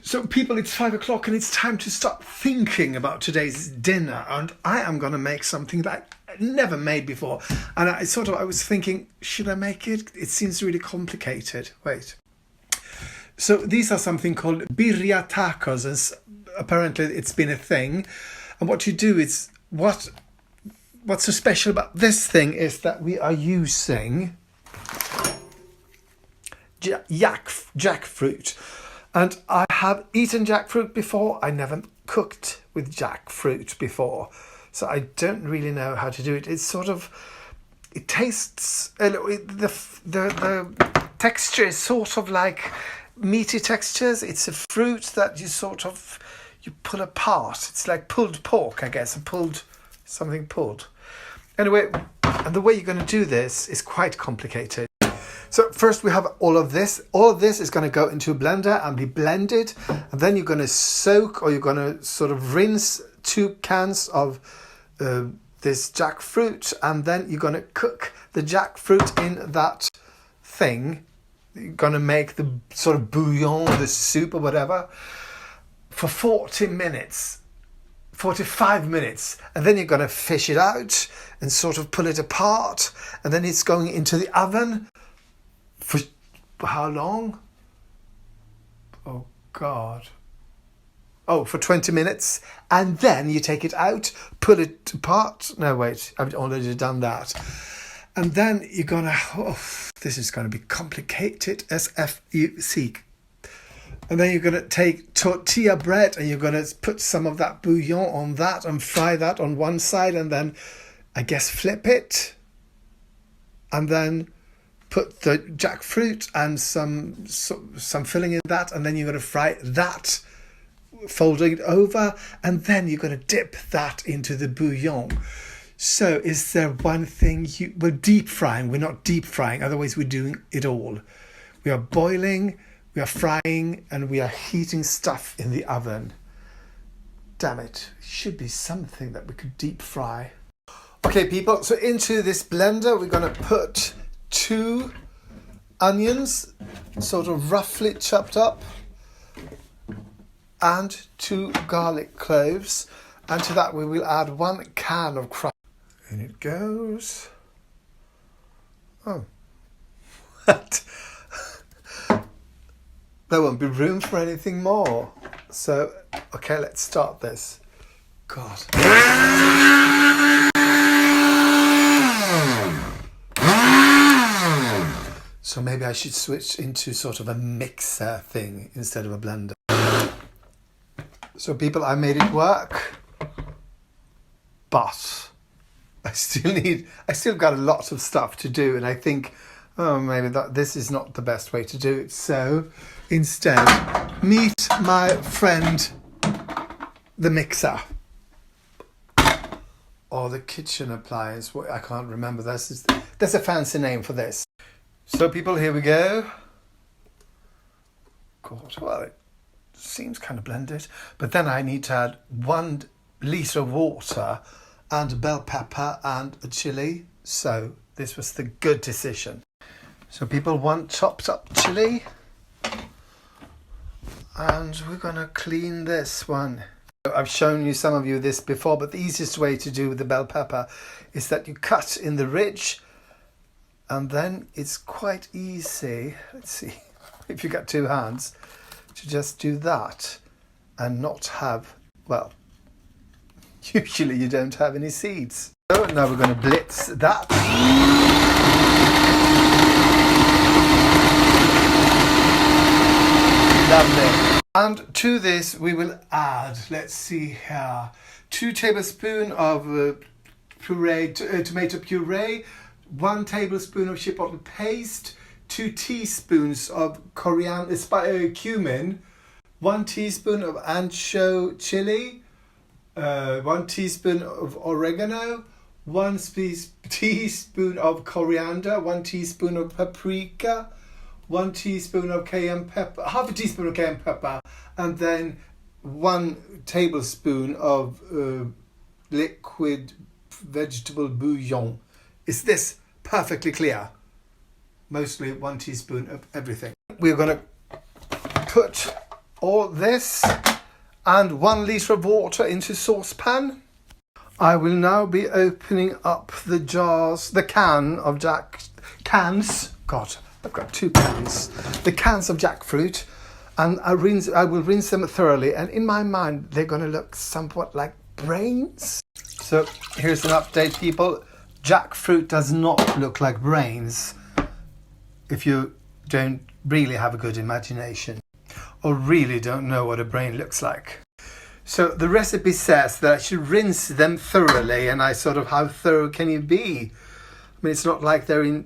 So people, it's 5 o'clock and it's time to start thinking about today's dinner. And I am going to make something that I never made before. And I was thinking, should I make it? It seems really complicated. Wait. So these are something called Birria tacos. And apparently it's been a thing. And what you do is, what's so special about this thing is that we are using jackfruit. And I have eaten jackfruit before. I never cooked with jackfruit before. So I don't really know how to do it. It's it tastes, the texture is sort of like meaty textures. It's a fruit that you pull apart. It's like pulled pork, I guess, something pulled. Anyway, and the way you're going to do this is quite complicated. So first we have all of this. All of this is going to go into a blender and be blended. And then you're going to soak, or you're going to rinse 2 cans of this jackfruit. And then you're going to cook the jackfruit in that thing. You're going to make the bouillon, the soup or whatever, for 45 minutes. And then you're going to fish it out and pull it apart. And then it's going into the oven. For how long? Oh, God. Oh, for 20 minutes. And then you take it out, pull it apart. No, wait, I've already done that. And then you're going to... this is going to be complicated as F-U-C. And then you're going to take tortilla bread and you're going to put some of that bouillon on that and fry that on one side. And then, I guess, flip it. And then put the jackfruit and some filling in that, and then you're going to fry that, folding it over, and then you're going to dip that into the bouillon. So is there one thing we're deep frying? We're not deep frying, otherwise we're doing it all. We are boiling, we are frying, and we are heating stuff in the oven. Damn it, it should be something that we could deep fry. Okay, people, so into this blender we're going to put 2 onions, roughly chopped up, and 2 garlic cloves. And to that we will add 1 can of crushed. In it goes. Oh. What? There won't be room for anything more. So, okay, let's start this. God. So maybe I should switch into a mixer thing instead of a blender. So people, I made it work, but I still got a lot of stuff to do, and I think, maybe this is not the best way to do it. So instead, meet my friend, the mixer. Or the kitchen appliance. I can't remember. There's a fancy name for this. So people, here we go. God, well, it seems kind of blended. But then I need to add 1 litre of water and a bell pepper and a chili. So this was the good decision. So people, 1 chopped up chili. And we're going to clean this one. I've shown you some of you this before, but the easiest way to do with the bell pepper is that you cut in the ridge. And then it's quite easy, let's see, if you got 2 hands, to just do that and not have, well, usually you don't have any seeds. So now we're going to blitz that. Lovely. And to this we will add, let's see here, 2 tablespoons of tomato puree, 1 tablespoon of chipotle paste, 2 teaspoons of cumin, 1 teaspoon of ancho chili, 1 teaspoon of oregano, 1 teaspoon of coriander, 1 teaspoon of paprika, 1 teaspoon of cayenne pepper, half a teaspoon of cayenne pepper, and then 1 tablespoon of liquid vegetable bouillon. Is this perfectly clear? Mostly 1 teaspoon of everything. We're going to put all this and 1 litre of water into saucepan. I will now be opening up the cans. God, I've got 2 cans. The cans of jackfruit, and I will rinse them thoroughly. And in my mind, they're going to look somewhat like brains. So here's an update, people. Jackfruit does not look like brains if you don't really have a good imagination or really don't know what a brain looks like. So the recipe says that I should rinse them thoroughly, and how thorough can you be? I mean, it's not like they're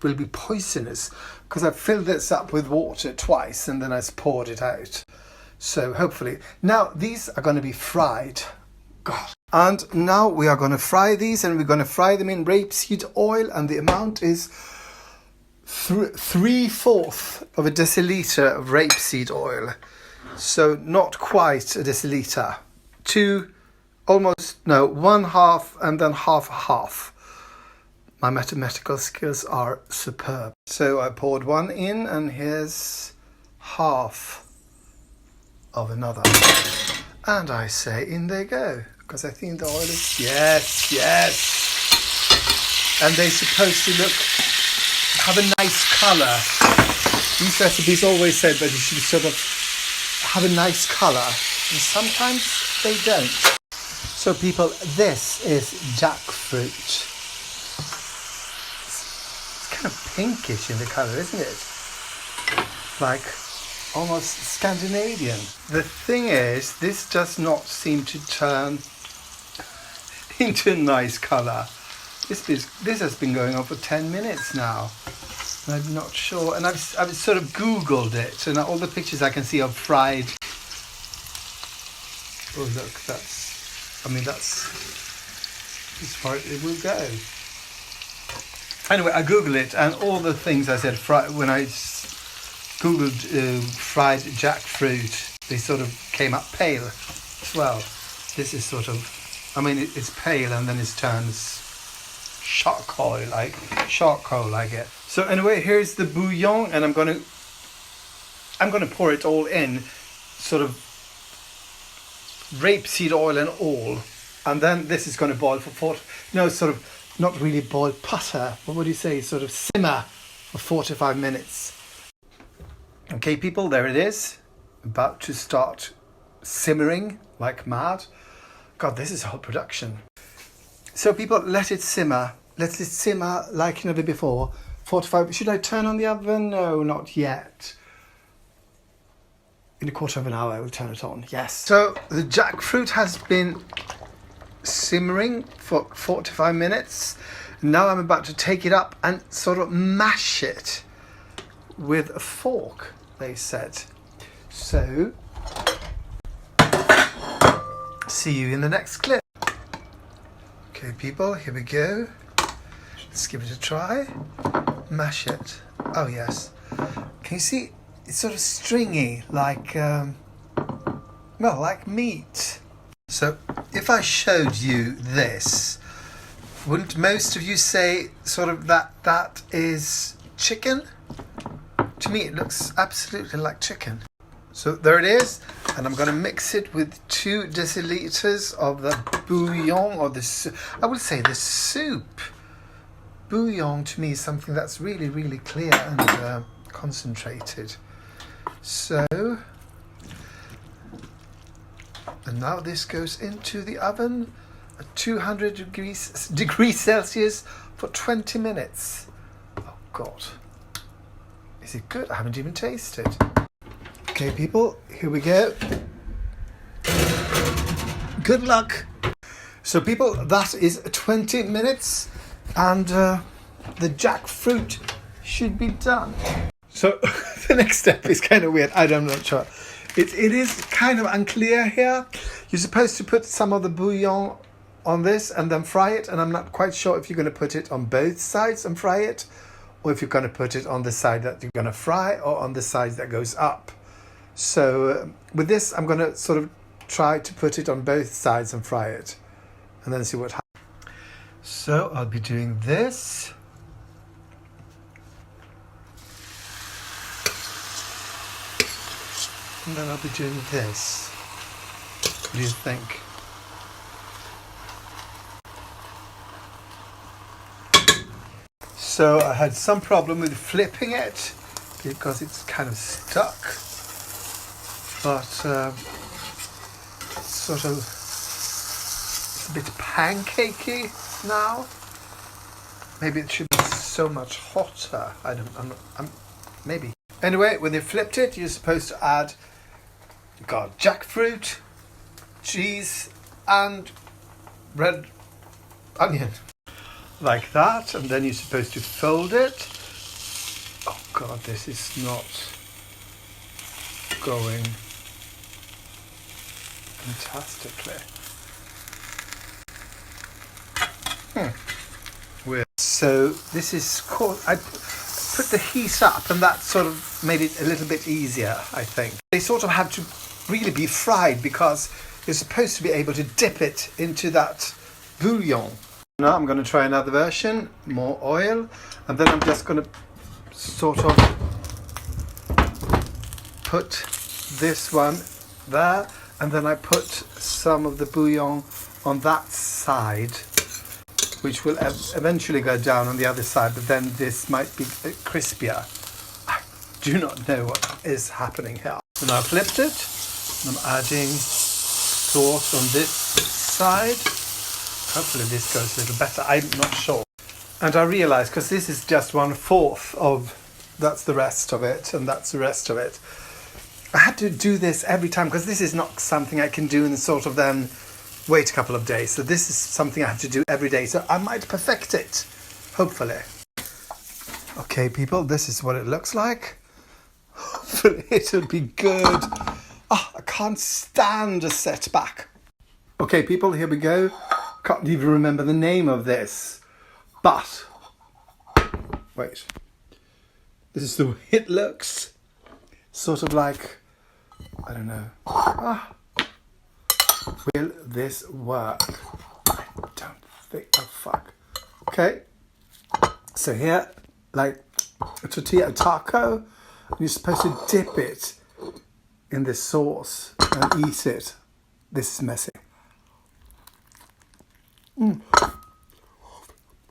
will be poisonous, because I've filled this up with water twice and then I poured it out. So hopefully, now these are going to be fried. God. And now we are going to fry these, and we're going to fry them in rapeseed oil, and the amount is 3/4 of a deciliter of rapeseed oil. So not quite a deciliter. 1/2 and then half. My mathematical skills are superb. So I poured 1 in, and here's half of another. And I say, in they go, because I think the oil is, yes. And they're supposed to have a nice colour. These recipes always said that you should have a nice colour, and sometimes they don't. So people, this is jackfruit. It's kind of pinkish in the colour, isn't it? Like almost Scandinavian. The thing is, this does not seem to turn into a nice colour. This has been going on for 10 minutes now. I'm not sure, and I've sort of Googled it, and all the pictures I can see of fried. Oh look, that's as far as it will go. Anyway, I Googled it, and all the things I said when I Googled fried jackfruit, they sort of came up pale as well. This is it's pale, and then it turns charcoal like it. So anyway, here's the bouillon, and I'm gonna pour it all in, sort of rapeseed oil and all, and then this is going to boil for not really boil, putter. What would you say? Sort of simmer for 45 minutes. Okay, people, there it is, about to start simmering like mad. God, this is a whole production. So people, let it simmer. Let it simmer like never before. 45. Should I turn on the oven? No, not yet. In a quarter of an hour, I will turn it on. Yes. So the jackfruit has been simmering for 45 minutes. Now I'm about to take it up and sort of mash it with a fork, they said. So, see you in the next clip. Okay, people, here we go. Let's give it a try. Mash it. Oh, yes. Can you see? It's sort of stringy, like meat. So, if I showed you this, wouldn't most of you say sort of that is chicken? To me, it looks absolutely like chicken. So there it is, and I'm going to mix it with 2 deciliters of the bouillon, or I would say the soup. Bouillon to me is something that's really, really clear and concentrated. So, and now this goes into the oven at 200 degrees Celsius for 20 minutes. Oh God. Is it good? I haven't even tasted. Okay, people, here we go. Good luck. So, people, that is 20 minutes, and the jackfruit should be done. So, the next step is kind of weird. I'm not sure. It is kind of unclear here. You're supposed to put some of the bouillon on this and then fry it, and I'm not quite sure if you're going to put it on both sides and fry it, or if you're going to put it on the side that you're going to fry, or on the side that goes up. So with this, I'm going to sort of try to put it on both sides and fry it, and then see what happens. So I'll be doing this. And then I'll be doing this. What do you think? So I had some problem with flipping it because it's kind of stuck. But sort of, it's a bit pancakey now. Maybe it should be so much hotter. Maybe. Anyway, when you flipped it, you're supposed to add, jackfruit, cheese, and red onion. Like that, and then you're supposed to fold it. Oh God, this is not going fantastically. Weird. So this is called, I put the heat up, and that sort of made it a little bit easier, I think. They sort of have to really be fried because you're supposed to be able to dip it into that bouillon. Now I'm going to try another version, more oil, and then I'm just going to sort of put this one there, and then I put some of the bouillon on that side, which will eventually go down on the other side, but then this might be crispier. I do not know what is happening here. So now I've flipped it, and I'm adding sauce on this side. Hopefully this goes a little better. I'm not sure. And I realised, because this is just 1/4 of, that's the rest of it, and that's the rest of it. I had to do this every time, because this is not something I can do and sort of then wait a couple of days. So this is something I have to do every day. So I might perfect it, hopefully. Okay, people, this is what it looks like. Hopefully it'll be good. Oh, I can't stand a setback. Okay, people, here we go. Can't even remember the name of this, but wait, this is the way it looks, sort of like, I don't know. Will this work? I don't think. Oh fuck. Okay, so here, like a tortilla taco, you're supposed to dip it in this sauce and eat it. This is messy.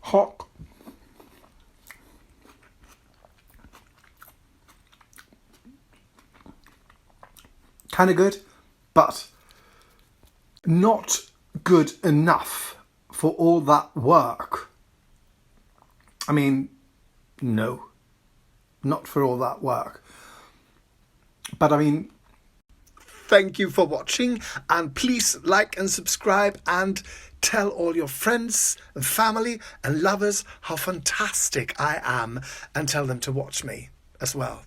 Hot. Kind of good, but not good enough for all that work. I mean, no, not for all that work. But I mean, thank you for watching, and please like and subscribe, and tell all your friends and family and lovers how fantastic I am, and tell them to watch me as well.